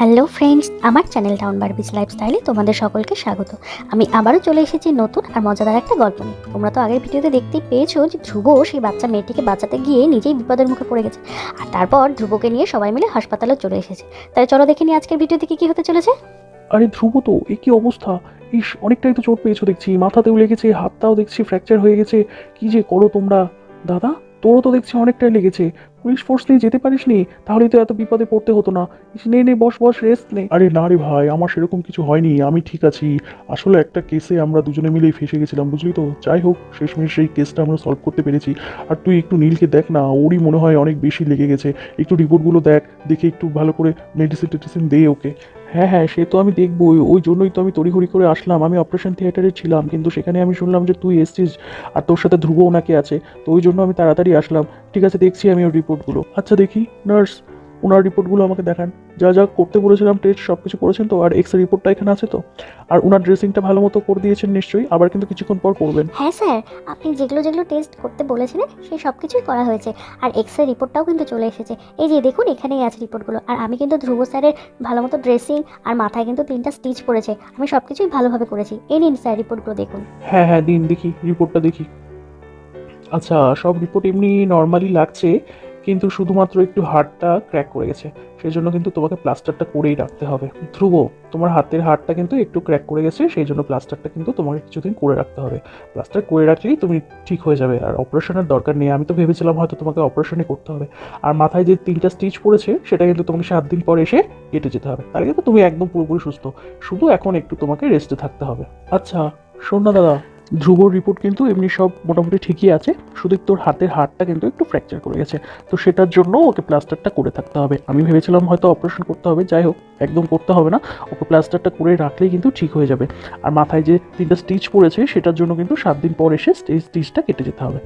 Hello friends, আমার channel town Barbies লাইফস্টাইলে তোমাদের সকলকে স্বাগত। আমি আবারও চলে এসেছি নতুন আর মজাদার একটা গল্প নিয়ে। তোমরা তো আগের ভিডিওতে দেখতেই পেয়েছো যে ধ্রুব সেই বাচ্চা মেয়েটিকে বাঁচাতে গিয়ে নিজেই বিপদের মুখে পড়ে গেছে, আর তারপর ধ্রুবকে নিয়ে সবাই মিলে হাসপাতালে চলে এসেছে। তাই চলো দেখে নিই আজকের ভিডিওতে কি হতে চলেছে। আরে ধ্রুব, তো এ কি অবস্থা! ইস, অনেকটাই তো চোট পেয়েছো দেখছি, মাথাতেও লেগেছে, হাতটাও দেখছি ফ্র্যাকচার হয়ে গেছে। কি যে করো তোমরা! দাদা, তোরও তো দেখছি অনেকটাই লেগেছে। পুলিশ ফোর্স নিয়ে যেতে পারিসনি? তাহলেই তো এত বিপদে পড়তে হতো না। ইস, নে নে, বস বস, রেস্ট নে। আরে না রে ভাই, আমার সেরকম কিছু হয়নি, আমি ঠিক আছি। আসলে একটা কেসে আমরা দুজনে মিলেই ফেসে গেছিলাম, বুঝলি তো। যাই হোক, শেষমেশ সেই কেসটা আমরা সলভ করতে পেরেছি। আর তুই একটু নীলকে দেখ না, ওরই মনে হয় অনেক বেশি লেগে গেছে। একটু রিপোর্টগুলো দেখ, দেখে একটু ভালো করে মেডিসিন টেডিসিন দে ওকে। হ্যাঁ হ্যাঁ, সে তো আমি দেখবোই, ওই জন্যই তো আমি তড়িঘড়ি করে আসলাম। আমি অপারেশন থিয়েটারে ছিলাম, কিন্তু সেখানে আমি শুনলাম যে তুই এসছিস আর তোর সাথে ধ্রুব ওনাকে আছে। তো ওই জন্য আমি তাড়াতাড়ি আসলাম। ঠিক আছে, দেখছি আমি ওর রিপোর্টগুলো। আচ্ছা দেখি, নার্স, ওনার রিপোর্টগুলো আমাকে দেখান। যা যা করতে বলেছিলাম টেস্ট সব কিছু করেছেন তো? আর এক্স রে রিপোর্টটা এখানে আছে তো? আর ওনার ড্রেসিংটা ভালো মতো করে দিয়েছেন নিশ্চয়ই? আবার কিন্তু কিছুক্ষণ পর করবেন। হ্যাঁ স্যার, আপনি যেগুলো যেগুলো টেস্ট করতে বলেছিলেন সেই সব কিছুই করা হয়েছে, আর এক্সরে রিপোর্টটাও কিন্তু চলে এসেছে। এই যে দেখুন, এখানেই আছে রিপোর্টগুলো। আর আমি কিন্তু ধ্রুব স্যারের ভালো মতো ড্রেসিং আর মাথায় কিন্তু 3টা স্টিচ পড়েছে, আমি সব কিছুই ভালোভাবে করেছি। এই নিন স্যার রিপোর্টগুলো দেখুন। হ্যাঁ হ্যাঁ, দিন দেখি, রিপোর্টটা দেখি। আচ্ছা, সব রিপোর্ট এমনি নর্মালি লাগছে, কিন্তু শুধুমাত্র একটু হাড়টা ক্র্যাক করে গেছে। সেই জন্য কিন্তু তোমাকে প্লাস্টারটা করেই রাখতে হবে। ধ্রুব, তোমার হাতের হাড়টা কিন্তু একটু ক্র্যাক করে গেছে, সেই জন্য প্লাস্টারটা কিন্তু তোমাকে কিছুদিন করে রাখতে হবে। প্লাস্টার করে রাখলেই তুমি ঠিক হয়ে যাবে, আর অপারেশনের দরকার নেই। আমি তো ভেবেছিলাম হয়তো তোমাকে অপারেশনই করতে হবে। আর মাথায় যে 3টা স্টিচ পড়েছে সেটা কিন্তু তোমাকে 7 দিন পর এসে কেটে যেতে হবে, তার কিন্তু তুমি একদম পুরোপুরি সুস্থ। শুধু এখন একটু তোমাকে রেস্টে থাকতে হবে। আচ্ছা শোন না দাদা, ধ্রুবর রিপোর্ট কিন্তু এমনি সব মোটামুটি ঠিকই আছে, শুধু তোর হাতের হাড়টা কিন্তু একটু ফ্র্যাকচার করে গেছে। তো সেটার জন্য ওকে প্লাস্টারটা করে থাকতে হবে। আমি ভেবেছিলাম হয়তো অপারেশন করতে হবে, যাই হোক, একদম করতে হবে না। ওকে প্লাস্টারটা করে রাখলেই কিন্তু ঠিক হয়ে যাবে। আর মাথায় যে 3টা স্টিচ পড়েছে সেটার জন্য কিন্তু 7 দিন পর এসে স্টিচটা কেটে যেতে হবে।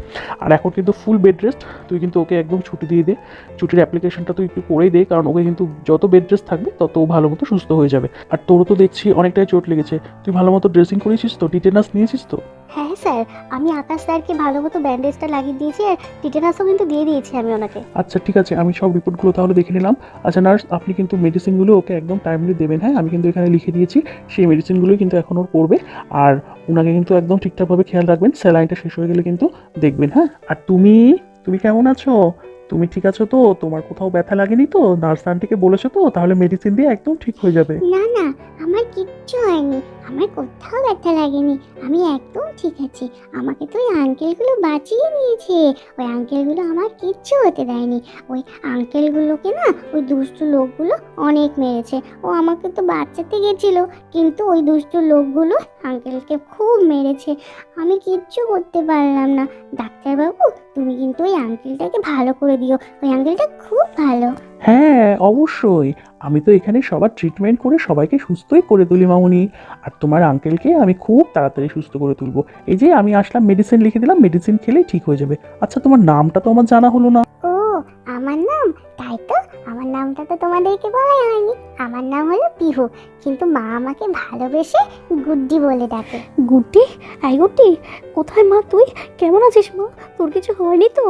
আর এখন কিন্তু ফুল বেড রেস্ট। তুই কিন্তু ওকে একদম ছুটি দিয়ে দে, ছুটির অ্যাপ্লিকেশনটা তুই একটু করেই দে, কারণ ওকে কিন্তু যত বেড রেস্ট থাকবে তত ও ভালো মতো সুস্থ হয়ে যাবে। আর তোরও তো দেখছি অনেকটাই চোট লেগেছে, তুই ভালো মতো ড্রেসিং করেছিস তো? টিটেনাস নিয়েছিস তো? হ্যাঁ স্যার, আমি আকাশ স্যারকে ভালো মতো ব্যান্ডেজটা লাগিয়ে দিয়েছি, আর টিটেনাসও কিন্তু দিয়ে দিয়েছি আমি ওনাকে। আচ্ছা ঠিক আছে, আমি সব রিপোর্টগুলো তাহলে দেখে নিলাম। আচ্ছা নার্স, আপনি কিন্তু মেডিসিনগুলো ওকে একদম টাইমলি দেবেন। হ্যাঁ, আমি কিন্তু এখানে লিখে দিয়েছি, সেই মেডিসিনগুলোই কিন্তু এখন ওর পড়বে। আর ওনাকে কিন্তু একদম ঠিকঠাকভাবে খেয়াল রাখবেন, স্যালাইনটা শেষ হয়ে গেলে কিন্তু দেখবেন। হ্যাঁ, আর তুমি তুমি কেমন আছো? তুমি ঠিক আছো তো? তোমার কোথাও ব্যথা লাগেনি তো? নার্স আন্টিকে বলেছো তো? তাহলে মেডিসিন দিয়ে একদম ঠিক হয়ে যাবে। না না, আমার কিচ্ছু হয়নি, আমার কোথাও ব্যথা লাগেনি, আমি একদম ঠিক আছি। আমাকে তো ওই আঙ্কেলগুলো বাঁচিয়ে নিয়েছে, ওই আঙ্কেলগুলো আমার কিচ্ছু হতে দেয়নি। ওই আঙ্কেলগুলোকে না ওই দুষ্টু লোকগুলো অনেক মেরেছে। ও আমাকে তো বাঁচাতে গেছিল, কিন্তু ওই দুষ্টু লোকগুলো আঙ্কেলকে খুব মেরেছে, আমি কিচ্ছু করতে পারলাম না। ডাক্তারবাবু, তুমি কিন্তু ওই আঙ্কেলটাকে ভালো করে দিও, ওই আঙ্কেলটা খুব ভালো। হ্যাঁ অবশ্যই, আমি তো এখানে সবার ট্রিটমেন্ট করে সবাইকে সুস্থই করে তুলি মামুনি। আর তোমার আঙ্কেলকে আমি খুব তাড়াতাড়ি সুস্থ করে তুলবো। এই যে আমি আসলাম, মেডিসিন লিখে দিলাম, মেডিসিন খেলেই ঠিক হয়ে যাবে। আচ্ছা, তোমার নামটা তো আমার জানা হলো না। ও, আমার নাম? তাই তো, আমার নামটা তো তোমাদেরকে বলাই হয়নি। আমার নাম হলো পিহু, কিন্তু মা আমাকে ভালোবেসে গুড্ডি বলে ডাকে। গুড্ডি? এই গুড্ডি, কোথায় মা? তুই কেমন আছিস মা? তোর কিছু হয়নি তো?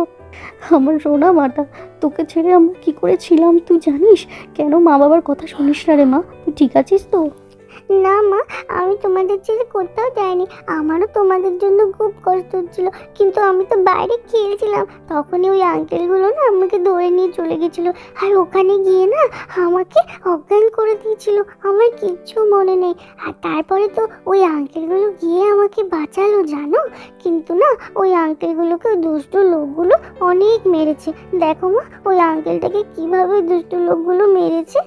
আমার সোনা মাটা, তোকে ছেড়ে আমরা কি করে ছিলাম তুই জানিস? কেন মা বাবার কথা শুনিস না রে মা? তুই ঠিক আছিস তো? না মা, আমি তোমাদের ছেড়ে কোথাও যাইনি, আমারও তোমাদের জন্য খুব কষ্ট হচ্ছিল, কিন্তু আমি তো বাইরে খেলছিলাম, তখনই ওই আঙ্কেলগুলো না আমাকে ধরে নিয়ে চলে গেছিলো, আর ওখানে গিয়ে না আমাকে অজ্ঞান করে দিয়েছিল, আমার কিচ্ছু মনে নেই। আর তারপরে তো ওই আঙ্কেলগুলো গিয়ে আমাকে বাঁচালো জানো, কিন্তু না ওই আঙ্কেলগুলোকে দুষ্ট লোকগুলো অনেক মেরেছে। দেখো মা, ওই আঙ্কেলটাকে কিভাবে দুষ্ট লোকগুলো মেরেছে।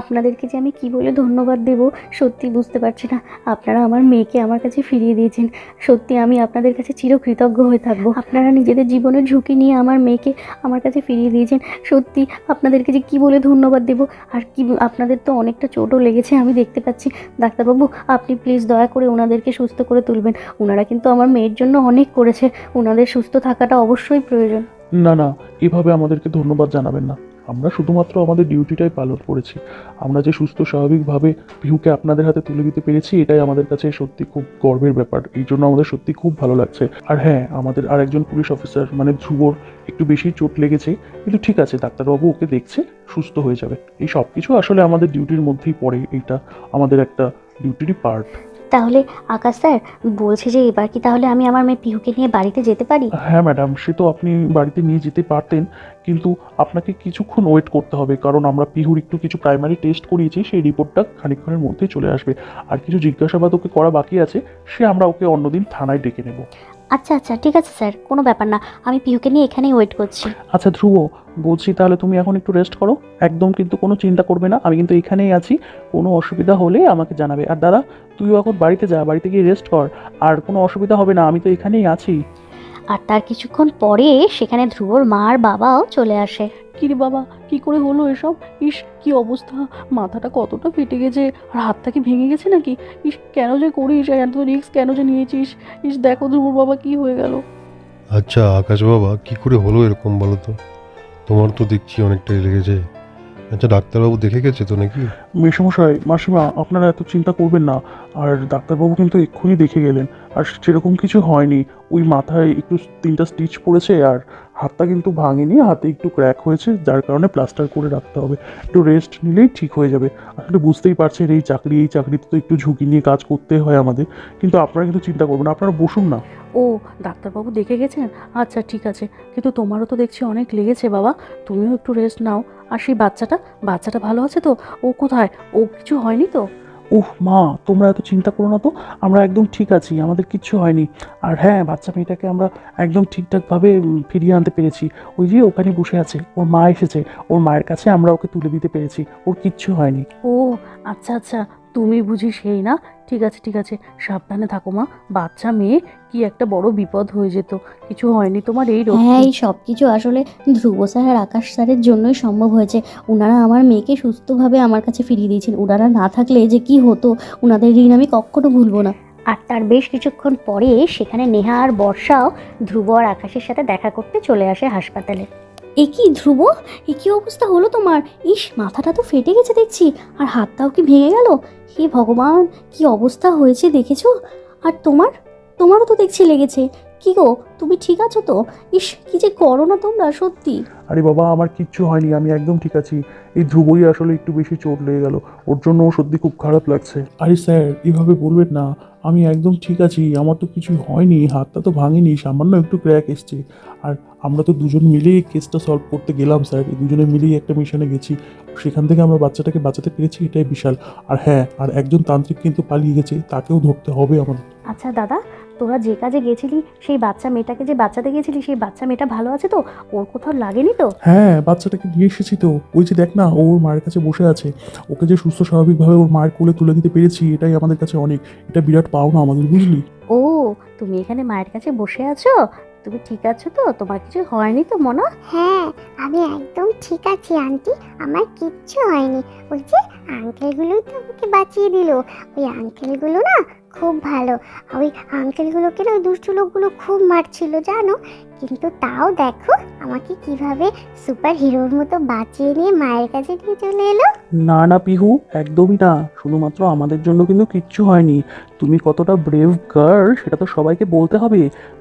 আপনাদেরকে যে আমি কি বলে ধন্যবাদ দেব সত্যি বুঝতে পারছি না। আপনারা আমার মেয়েকে আমার কাছে ফিরিয়ে দিয়েছেন, সত্যি আমি আপনাদের কাছে চিরকৃতজ্ঞ হয়ে থাকবো। আপনারা নিজেদের জীবনের ঝুঁকি নিয়ে আমার মেয়েকে আমার কাছে ফিরিয়ে দিয়েছেন, সত্যি আপনাদেরকে যে কি বলে ধন্যবাদ দেব। আর কি, আপনাদের তো অনেকটা চোটও লেগেছে আমি দেখতে পাচ্ছি। ডাক্তারবাবু, আপনি প্লিজ দয়া করে ওনাদেরকে সুস্থ করে তুলবেন। ওনারা কিন্তু আমার মেয়ের জন্য অনেক করেছে, ওনাদের সুস্থ থাকাটা অবশ্যই প্রয়োজন। না না, এভাবে আমাদেরকে ধন্যবাদ জানাবেন না। আমরা শুধুমাত্র আমাদের ডিউটিটাই পালন করেছি। আমরা যে সুস্থ স্বাভাবিকভাবে পিহুকে আপনাদের হাতে তুলে দিতে পেরেছি, এটাই আমাদের কাছে সত্যি খুব গর্বের ব্যাপার। এই জন্য আমাদের সত্যি খুব ভালো লাগছে। আর হ্যাঁ, আমাদের আরেকজন পুলিশ অফিসার মানে ধ্রুবর একটু বেশি চোট লেগেছে, কিন্তু ঠিক আছে, ডাক্তারবাবু ওকে দেখছে, সুস্থ হয়ে যাবে। এই সব কিছু আসলে আমাদের ডিউটির মধ্যেই পড়ে, এইটা আমাদের একটা ডিউটিরই পার্ট। তাহলে আকাশ স্যার, বলছি যে এবার কি তাহলে আমি আমার মেয়ে পিহুকে নিয়ে বাড়িতে যেতে পারি? হ্যাঁ ম্যাডাম, সে তো আপনি বাড়িতে নিয়ে যেতে পারতেন, কিন্তু আপনাকে কিছুক্ষণ ওয়েট করতে হবে, কারণ আমরা পিহুর একটু কিছু প্রাইমারি টেস্ট করিয়েছি, সেই রিপোর্টটা খানিকক্ষণের মধ্যেই চলে আসবে। আর কিছু জিজ্ঞাসাবাদ ওকে করা বাকি আছে, সে আমরা ওকে অন্যদিন থানায় ডেকে নেব। আচ্ছা আচ্ছা, ঠিক আছে স্যার, কোনো ব্যাপার না, আমি পিহুকে নিয়ে এখানেই ওয়েট করছি। আচ্ছা ধ্রুব, বলছি তাহলে তুমি এখন একটু রেস্ট করো, একদম কিন্তু কোনো চিন্তা করবে না, আমি কিন্তু এখানেই আছি, কোনো অসুবিধা হলে আমাকে জানাবে। আর দাদা, তুইও এখন বাড়িতে যা, বাড়িতে গিয়ে রেস্ট কর, আর কোনো অসুবিধা হবে না, আমি তো এখানেই আছি। আর তার কিছুক্ষণ পরে সেখানে ধ্রুবর মা আর বাবাও চলে আসে। কিরে বাবা, কি করে হলো এসব? ইস, কি অবস্থা, মাথাটা কতটা ফেটে গেছে, আর হাতটা কি ভেঙে গেছে নাকি? ইস, কেন যে করিস, এত রিস্ক কেন যে নিয়েছিস? ইস, দেখো ধ্রুব বাবা, কি হয়ে গেল। আচ্ছা আকাশ বাবা, কি করে হলো এরকম বলো তো? তোমার তো দেখছি অনেকটাই লেগেছে। আচ্ছা, ডাক্তারবাবু দেখে গেছে তো নাকি? মেসমশাই, মাসিমা, আপনারা এত চিন্তা করবেন না। আর ডাক্তারবাবু কিন্তু এক্ষুনি দেখে গেলেন, আর সেরকম কিছু হয়নি। ওই মাথায় একটু 3টা স্টিচ পড়েছে, আর হাতটা কিন্তু ভাঙেনি, হাতে একটু ক্র্যাক হয়েছে, যার কারণে প্লাস্টার করে রাখতে হবে। একটু রেস্ট নিলেই ঠিক হয়ে যাবে। আসলে বুঝতেই পারছেন, এই চাকরিতে তো একটু ঝুঁকি নিয়ে কাজ করতে হয় আমাদের, কিন্তু আপনারা কিন্তু চিন্তা করবেন না, আপনারা বসুন না। ও, ডাক্তারবাবু দেখে গেছেন? আচ্ছা ঠিক আছে, কিন্তু তোমারও তো দেখছি অনেক লেগেছে বাবা, তুমিও একটু রেস্ট নাও। আর সেই বাচ্চাটা ভালো আছে তো? ও কোথায়? ও কিছু হয়নি তো? উহ মা, তোমরা এত চিন্তা করো না তো, আমরা একদম ঠিক আছি, আমাদের কিচ্ছু হয়নি। আর হ্যাঁ, বাচ্চা মেয়েটাকে আমরা একদম ঠিকঠাকভাবে ফিরিয়ে আনতে পেরেছি। ওই যে ওখানে বসে আছে, ওর মা এসেছে, ওর মায়ের কাছে আমরা ওকে তুলে দিতে পেরেছি, ওর কিচ্ছু হয়নি। ও আচ্ছা আচ্ছা, তুমি বুঝি সেই না? ঠিক আছে ঠিক আছে, সাবধানে থাকো মা, বাচ্চা মেয়ে, কি একটা বড় বিপদ হয়ে যেত। কিছু হয়নি তোমার? এই রোগ হ্যাঁ, এই সব কিছু আসলে ধ্রুব স্যার আর আকাশ স্যারের জন্যই সম্ভব হয়েছে। ওনারা আমার মেয়েকে সুস্থভাবে আমার কাছে ফিরিয়ে দিয়েছেন। ওনারা না থাকলে যে কি হতো, ওনাদের ঋণ আমি কখনো ভুলবো না। আর তার বেশ কিছুক্ষণ পরে সেখানে নেহা আর বর্ষাও ধ্রুব আর আকাশের সাথে দেখা করতে চলে আসে হাসপাতালে। এ কি ধ্রুব, এ কি অবস্থা হলো তোমার? ইস, মাথাটা তো ফেটে গেছে দেখছি, আর হাতটাও কি ভেঙে গেল? হে ভগবান, কি অবস্থা হয়েছে দেখেছো? আর তোমারও তো দেখছি লেগেছে। কি গো, তুমি ঠিক আছো তো? ইস, কি যে করো না তোমরা, সত্যি। আরে বাবা, আমার কিচ্ছু হয়নি, আমি একদম ঠিক আছি। এই ধ্রুবই আসলে একটু বেশি চোট লেগে গেল, ওর জন্য সত্যি খুব খারাপ লাগছে। আরে স্যার, এভাবে বলবেন না, আমি একদম ঠিক আছি, আমার তো কিছু হয়নি, হাতটা তো ভাঙেনি, সামান্য একটু ক্র্যাক এসছে। আর আমরা তো দুজন মিলেই কেসটা সলভ করতে গেলাম স্যার, এই দুজনে মিলেই একটা মিশনে গেছি, সেখান থেকে আমরা বাচ্চাটাকে বাঁচাতে পেরেছি, এটাই বিশাল। আর হ্যাঁ, আর একজন তান্ত্রিক কিন্তু পালিয়ে গেছে, তাকেও ধরতে হবে আমাদের। আচ্ছা দাদা, তোরা যে কাজে গেছিলি, সেই বাচ্চা মেয়েটাকে যে বাচ্চাতে গেছিলি, সেই বাচ্চা মেয়েটা ভালো আছে তো? ওর কোথাও লাগেনি তো? হ্যাঁ, বাচ্চাটাকে নিয়ে এসেছি তো, ওই যে দেখ না, ও ওর মায়ের কাছে বসে আছে। ওকে যে সুস্থ স্বাভাবিকভাবে ওর মায়ের কোলে তুলে দিতে পেরেছি, এটাই আমাদের কাছে অনেক, এটা বিরাট পাওনা আমাদের, বুঝলি? ও, তুমি এখানে মায়ের কাছে বসে আছো? তুমি ঠিক আছো তো? তোমার কিছু হয়নি তো মনা? হ্যাঁ, আমি একদম ঠিক আছি আন্টি, আমার কিচ্ছু হয়নি। ওই যে আঙ্কেলগুলোই তো আমাকে বাঁচিয়ে দিল। ওই আঙ্কেলগুলো না খুব ভালো। ওই আঙ্কেলগুলোকে না ওই দুষ্টু লোকগুলো খুব মারছিল জানো, কিন্তু তাও দেখো আমাকে কিভাবে সুপার হিরোর মতো বাঁচিয়ে নিয়ে মায়ের কাছে নিয়ে চলে এলো। না না পিহু, একদমই না, শুধুমাত্র আমাদের জন্য কিন্তু কিচ্ছু হয়নি। তুমি কতটা ব্রেভ গার্ল সেটা তো সবাইকে বলতে হবে।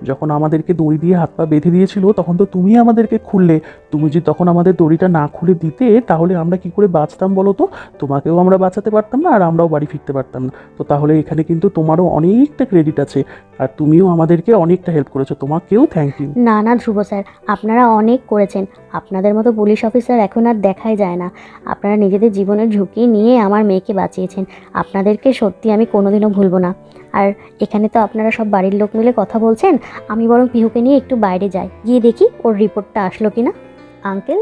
যখন আমাদেরকে দড়ি দিয়ে হাত পা বেঁধে দিয়েছিল, তখন তো তুমি আমাদেরকে খুললে। তুমি যে তখন আমাদের দড়িটা না খুলে দিতে, তাহলে আমরা কি করে বাঁচতাম বলো তো? তোমাকেও আমরা বাঁচাতে পারতাম না, আর আমরাও বাড়ি ফিরতে পারতাম না। তো তাহলে এখানে কিন্তু তোমারও অনেকটা ক্রেডিট আছে, আর তুমিও আমাদেরকে অনেকটা হেল্প করেছো, তোমাকেও থ্যাংক ইউ। না না ধ্রুব স্যার, আপনারা অনেক করেছেন। আপনাদের মতো পুলিশ অফিসার এখন আর দেখাই যায় না। আপনারা নিজেদের জীবনের ঝুঁকি নিয়ে আমার মেয়েকে বাঁচিয়েছেন। আপনাদেরকে সত্যি আমি কোনোদিনও ভুলবো না। আর এখানে তো আপনারা সব বাড়ির লোক মিলে কথা বলছেন, আমি বরং পিহুকে নিয়ে একটু বাইরে যাই, গিয়ে দেখি ওর রিপোর্টটা আসলো কিনা। আঙ্কেল,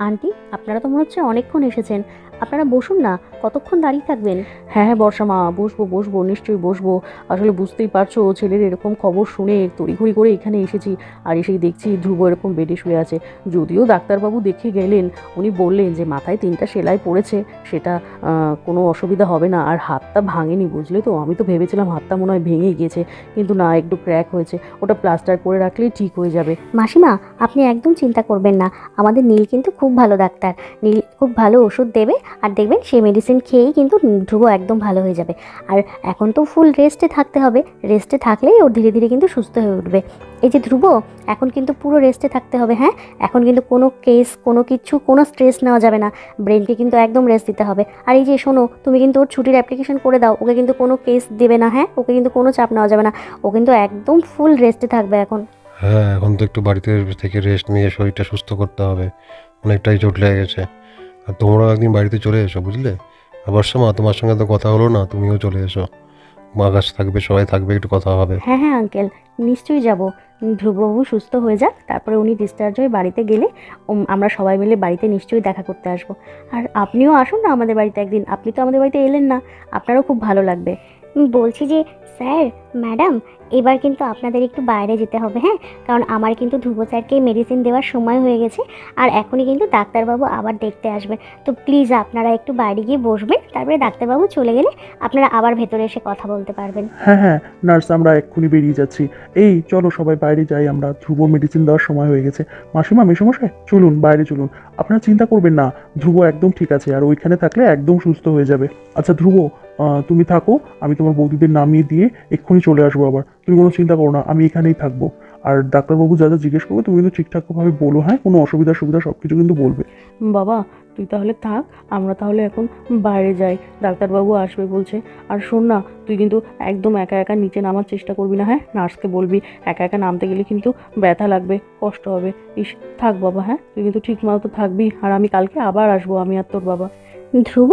আন্টি, আপনারা তো মনে হচ্ছে অনেকক্ষণ এসেছেন। আপনারা বসুন না, কতক্ষণ দাঁড়িয়ে থাকবেন? হ্যাঁ হ্যাঁ বর্ষা মা, বসবো বসবো, নিশ্চয়ই বসবো। আসলে বুঝতেই পারছো, ছেলের এরকম খবর শুনে তড়িঘড়ি করে এখানে এসেছি, আর এসেই দেখছি ধ্রুব এরকম বেডে শুয়ে আছে। যদিও ডাক্তারবাবু দেখে গেলেন, উনি বললেন যে মাথায় 3টা সেলাই পড়েছে, সেটা কোনো অসুবিধা হবে না, আর হাতটা ভাঙেনি, বুঝলে তো। আমি তো ভেবেছিলাম হাতটা মনে হয় ভেঙে গিয়েছে, কিন্তু না, একটু ক্র্যাক হয়েছে, ওটা প্লাস্টার করে রাখলেই ঠিক হয়ে যাবে। মাসিমা, আপনি একদম চিন্তা করবেন না, আমাদের নীল কিন্তু খুব ভালো ডাক্তার। নীল খুব ভালো ওষুধ দেবে, আর দেখবেন সেই মেডিসিন খেয়েই কিন্তু ধ্রুব একদম ভালো হয়ে যাবে। আর এখন তো ফুল রেস্টে থাকতে হবে, রেস্টে থাকলেই ওর ধীরে ধীরে কিন্তু সুস্থ হয়ে উঠবে। এই যে ধ্রুব, এখন কিন্তু পুরো রেস্টে থাকতে হবে। হ্যাঁ, এখন কিন্তু কোনো কেস, কোনো কিছু, কোনো স্ট্রেস নেওয়া যাবে না, ব্রেনকে কিন্তু একদম রেস্ট দিতে হবে। আর এই যে শোনো, তুমি কিন্তু ওর ছুটির অ্যাপ্লিকেশন করে দাও, ওকে কিন্তু কোনো কেস দেবে না। হ্যাঁ, ওকে কিন্তু কোনো চাপ নেওয়া যাবে না, ও কিন্তু একদম ফুল রেস্টে থাকবে এখন। হ্যাঁ, এখন তো একটু বাড়িতে থেকে রেস্ট নিয়ে শরীরটা সুস্থ করতে হবে, অনেকটাই চোট লেগে গেছে। আর তোমরাও একদিন বাড়িতে চলে এসো, বুঝলে? আর বর্ষা মা, তোমার সঙ্গে তো কথা হলো না, তুমিও চলে এসো। আকাশ থাকবে, সবাই থাকবে, একটু কথা হবে। হ্যাঁ হ্যাঁ আঙ্কেল, নিশ্চয়ই যাব। ধ্রুববাবু সুস্থ হয়ে যাক, তারপরে উনি ডিসচার্জ হয়ে বাড়িতে গেলে আমরা সবাই মিলে বাড়িতে নিশ্চয়ই দেখা করতে আসবো। আর আপনিও আসুন না আমাদের বাড়িতে একদিন, আপনি তো আমাদের বাড়িতে এলেন না, আপনারও খুব ভালো লাগবে। বলছি যে স্যার, ম্যাডাম, এবার কিন্তু আপনাদের একটু বাইরে যেতে হবে। হ্যাঁ, কারণ আমার কিন্তু ধ্রুব স্যারকে মেডিসিন দেওয়ার সময় হয়ে গেছে, আর এখনই কিন্তু ডাক্তারবাবু আবার দেখতে আসবে। তো প্লিজ আপনারা একটু বাইরে গিয়ে বসবেন, তারপরে ডাক্তারবাবু চলে গেলে আপনারা আবার ভেতরে এসে কথা বলতে পারবেন। হ্যাঁ হ্যাঁ নার্স, আমরা এক্ষুনি বেরিয়ে যাচ্ছি। এই চলো সবাই বাইরে যাই, আমরা ধ্রুব মেডিসিন দেওয়ার সময় হয়ে গেছে। মাসিমা, মেসোমশাই, চলুন বাইরে চলুন। আপনারা চিন্তা করবেন না, ধ্রুব একদম ঠিক আছে, আর ওইখানে থাকলে একদম সুস্থ হয়ে যাবে। আচ্ছা ধ্রুব, তুমি থাকো, আমি তোমার বৌদিদের নামিয়ে দিয়ে এক্ষুনি চলে আসবো আবার। তুমি কোনো চিন্তা করো না, আমি এখানেই থাকবো। আর ডাক্তারবাবু যা যা জিজ্ঞেস করবে তুমি কিন্তু ঠিকঠাকভাবে বলো। হ্যাঁ, কোনো অসুবিধা সুবিধা সব কিছু কিন্তু বলবে। বাবা, তুই তাহলে থাক, আমরা তাহলে এখন বাইরে যাই, ডাক্তারবাবু আসবে বলছে। আর শোন না, তুই কিন্তু একদম একা একা নিচে নামার চেষ্টা করবি না। হ্যাঁ, নার্সকে বলবি একা একা নামতে গেলে কিন্তু ব্যথা লাগবে, কষ্ট হবে। ইস, থাক বাবা, হ্যাঁ তুই কিন্তু ঠিক মতো থাকবি, আর আমি কালকে আবার আসবো, আমি আর তোর বাবা। ধ্রুব,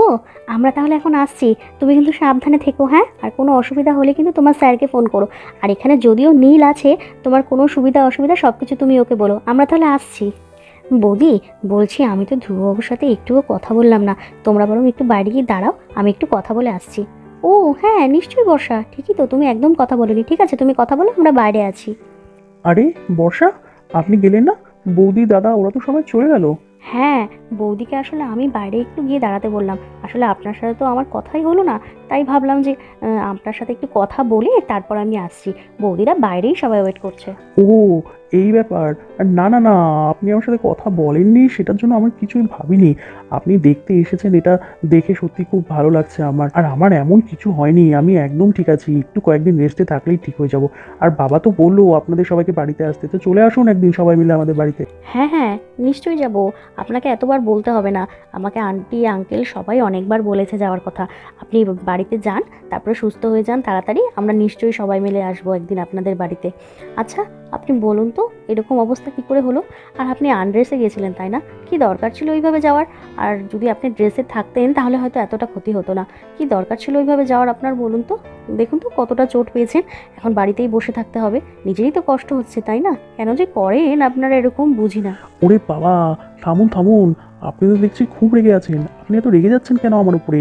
আমরা তাহলে এখন আসছি, তুমি কিন্তু সাবধানে থেকো। হ্যাঁ, আর কোনো অসুবিধা হলে কিন্তু তোমার স্যারকে ফোন করো। আর এখানে যদিও নীল আছে, তোমার কোনো সুবিধা অসুবিধা সব কিছু তুমি ওকে বলো। আমরা তাহলে আসছি। বৌদি, বলছি আমি তো ধ্রুববাবুর সাথে একটুও কথা বললাম না, তোমরা বরং একটু বাইরে গিয়ে দাঁড়াও, আমি একটু কথা বলে আসছি। ও হ্যাঁ, নিশ্চয়ই বর্ষা, ঠিকই তো, তুমি একদম কথা বলোনি। ঠিক আছে, তুমি কথা বলো, আমরা বাইরে আছি। আরে বর্ষা, আপনি গেলেন না? বৌদি, দাদা, ওরা তো সবাই চলে গেল। হ্যাঁ, বৌদিকে আসলে আমি বাইরে একটু গিয়ে দাঁড়াতে বললাম। আসলে আপনার সাথে তো আমার কথাই হলো না, তাই ভাবলাম যে আপনার সাথে একটু কথা বলে তারপর আমি আসছি। বৌদিরা বাইরেই সবাই ওয়েট করছে। ও, এই ব্যাপার। আর না না না, আপনি আমার সাথে কথা বলেননি সেটার জন্য আমার কিছুই ভাবিনি। আপনি দেখতে এসেছেন, এটা দেখে সত্যি খুব ভালো লাগছে আমার। আর আমার এমন কিছু হয়নি, আমি একদম ঠিক আছি, একটু কয়েকদিন রেস্টে থাকলেই ঠিক হয়ে যাব। আর বাবা তো বললো আপনাদের সবাইকে বাড়িতে আসতে, তো চলে আসুন একদিন সবাই মিলে আমাদের বাড়িতে। হ্যাঁ হ্যাঁ, নিশ্চয়ই যাব। আপনাকে এতবার বলতে হবে না, আমাকে আন্টি আঙ্কেল সবাই অনেকবার বলেছে যাওয়ার কথা। আপনি বাড়িতে যান, তারপরে সুস্থ হয়ে যান তাড়াতাড়ি, আমরা নিশ্চয়ই সবাই মিলে আসবো একদিন আপনাদের বাড়িতে। আচ্ছা, আপনি বলুন তো এরকম অবস্থা কী করে হলো? আর আপনি আনড্রেসে গিয়েছিলেন তাই না? কি দরকার ছিল ওইভাবে যাওয়ার? আর যদি আপনি ড্রেসে থাকতেন তাহলে হয়তো এতটা ক্ষতি হতো না। কি দরকার ছিল ওইভাবে যাওয়ার আপনার, বলুন তো? দেখুন তো কতটা চোট পেয়েছেন, এখন বাড়িতেই বসে থাকতে হবে, নিজেরই তো কষ্ট হচ্ছে তাই না? কেন যে করেন আপনারা এরকম, বুঝি না। ওরে বাবা, থামুন থামুন, আপনি তো দেখছি খুব রেগে আছেন। আপনি এত রেগে যাচ্ছেন কেন আমার উপরে?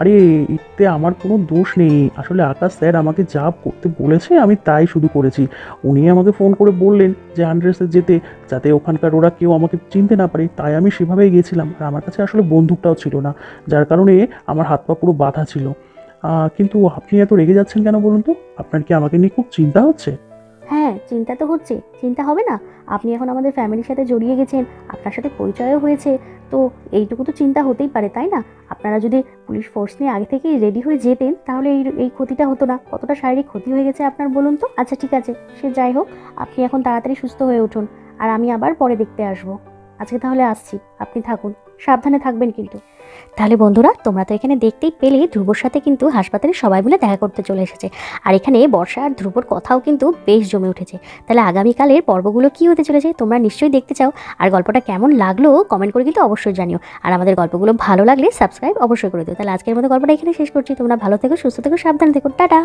আরে এতে আমার কোনো দোষ নেই, আসলে আকাশ স্যার আমাকে যা করতে বলেছে আমি তাই শুধু করেছি। উনি আমাকে ফোন করে বললেন যে আনড্রেসে যেতে, যাতে ওখানকার ওরা কেউ আমাকে চিনতে না পারে, তাই আমি সেভাবেই গিয়েছিলাম। আর আমার কাছে আসলে বন্দুকটাও ছিল না, যার কারণে আমার হাত পা পুরো বাঁধা ছিল। কিন্তু আপনি এত রেগে যাচ্ছেন কেন বলুন তো? আপনার কি আমাকে নিয়ে খুব চিন্তা হচ্ছে? হ্যাঁ, চিন্তা তো হচ্ছে, চিন্তা হবে না? আপনি এখন আমাদের ফ্যামিলির সাথে জড়িয়ে গেছেন, আপনার সাথে পরিচয়ও হয়েছে, তো এইটুকু তো চিন্তা হতেই পারে তাই না? আপনারা যদি পুলিশ ফোর্স নিয়ে আগে থেকেই রেডি হয়ে যেতেন তাহলে এই ক্ষতিটা হতো না। কতটা শারীরিক ক্ষতি হয়ে গেছে আপনার বলুন তো? আচ্ছা ঠিক আছে, সে যাই হোক, আপনি এখন তাড়াতাড়ি সুস্থ হয়ে উঠুন, আর আমি আবার পরে দেখতে আসবো। আজকে তাহলে আসছি, আপনি থাকুন, সাবধানে থাকবেন কিন্তু। তাহলে বন্ধুরা, তোমরা তো এখানে দেখতেই পেলে ধ্রুবর সাথে কিন্তু হাসপাতালে সবাই মিলে দেখা করতে চলে এসেছে। আর এখানে বর্ষা আর ধ্রুবর কথাও কিন্তু বেশ জমে উঠেছে। তাহলে আগামীকালের পর্বগুলো কী হতে চলেছে তোমরা নিশ্চয়ই দেখতে চাও। আর গল্পটা কেমন লাগলো কমেন্ট করে কিন্তু অবশ্যই জানিও। আর আমাদের গল্পগুলো ভালো লাগলে সাবস্ক্রাইব অবশ্যই করে দিও। তাহলে আজকের মতো গল্পটা এখানে শেষ করছি। তোমরা ভালো থেকো, সুস্থ থেকো, সাবধানে থেকো, টাটা।